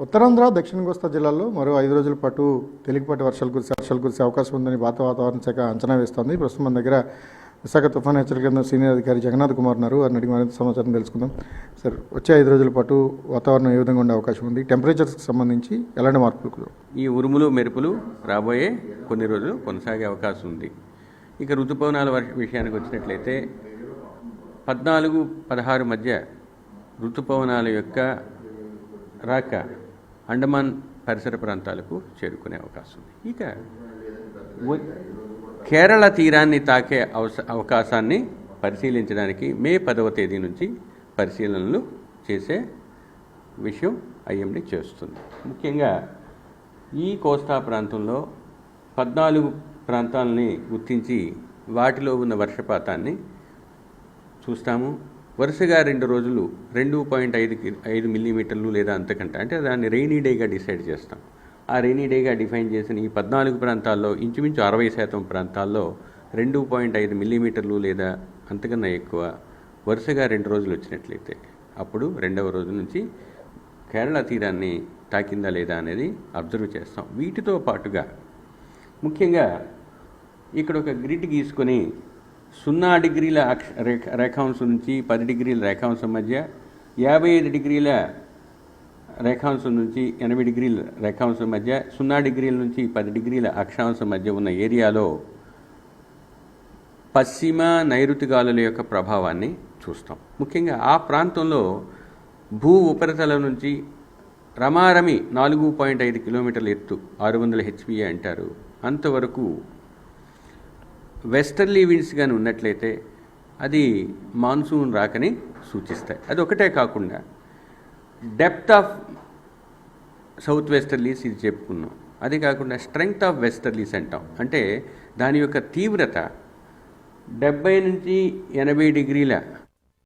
ఉత్తరాంధ్ర దక్షిణ కోస్తా జిల్లాల్లో మరో 5 రోజుల పాటు తేలికపాటి వర్షాలు కురిసే అవకాశం ఉందని వాతావరణ శాఖ అంచనా వేస్తోంది. ప్రస్తుతం మన దగ్గర విశాఖ తుఫాను హెచ్చరిక కేంద్రం సీనియర్ అధికారి జగన్నాథ్ కుమార్ ఉన్నారు. వారిని అడిగి మరింత సమాచారం తెలుసుకుందాం. సార్, వచ్చే 5 రోజుల పాటు వాతావరణం ఏ విధంగా ఉండే అవకాశం ఉంది? టెంపరేచర్స్కి సంబంధించి ఎలాంటి మార్పులు? ఈ ఉరుములు మెరుపులు రాబోయే కొన్ని రోజులు కొనసాగే అవకాశం ఉంది. ఇక ఋతుపవనాల విషయానికి వచ్చినట్లయితే 14-16 మధ్య ఋతుపవనాల యొక్క రాక అండమాన్ పరిసర ప్రాంతాలకు చేరుకునే అవకాశం ఉంది. ఇక కేరళ తీరాన్ని తాకే అవకాశాన్ని పరిశీలించడానికి మే 10వ తేదీ నుంచి పరిశీలనలు చేసే విషయం ఐఎండీ చేస్తుంది. ముఖ్యంగా ఈ కోస్తా ప్రాంతంలో 14 ప్రాంతాలని గుర్తించి వాటిలో ఉన్న వర్షపాతాన్ని చూస్తాము. వరుసగా 2 రోజులు 2.5 మిల్లీమీటర్లు లేదా అంతకంటే, అంటే దాన్ని రెయినీ డేగా డిసైడ్ చేస్తాం. ఆ రెయినీ డేగా డిఫైన్ చేసిన ఈ 14 ప్రాంతాల్లో ఇంచుమించు 60% ప్రాంతాల్లో 2.5 మిల్లీమీటర్లు లేదా అంతకన్నా ఎక్కువ వరుసగా 2 రోజులు వచ్చినట్లయితే అప్పుడు 2వ రోజు నుంచి కేరళ తీరాన్ని తాకిందా లేదా అనేది అబ్జర్వ్ చేస్తాం. వీటితో పాటుగా ముఖ్యంగా ఇక్కడ ఒక గ్రిడ్ గీసుకొని 0 డిగ్రీల రేఖాంశం నుంచి 10 డిగ్రీల రేఖాంశం మధ్య, 55 డిగ్రీల రేఖాంశం నుంచి 80 డిగ్రీల రేఖాంశం మధ్య, 0 డిగ్రీల నుంచి 10 డిగ్రీల అక్షాంశం మధ్య ఉన్న ఏరియాలో పశ్చిమ నైరుతి గాలుల యొక్క ప్రభావాన్ని చూస్తాం. ముఖ్యంగా ఆ ప్రాంతంలో భూ ఉపరితలం నుంచి రమారమి 4.5 కిలోమీటర్ల ఎత్తు 600 హెచ్పిఏ అంటారు, అంతవరకు వెస్టర్లీ విండ్స్ కానీ ఉన్నట్లయితే అది మాన్సూన్ రాకని సూచిస్తాయి. అది ఒకటే కాకుండా డెప్త్ ఆఫ్ సౌత్ వెస్టర్లీస్ ఇది చెప్పుకున్నాం. అది కాకుండా స్ట్రెంగ్త్ ఆఫ్ వెస్టర్లీస్ అంటాం. అంటే దాని యొక్క తీవ్రత 70 నుంచి 80 డిగ్రీల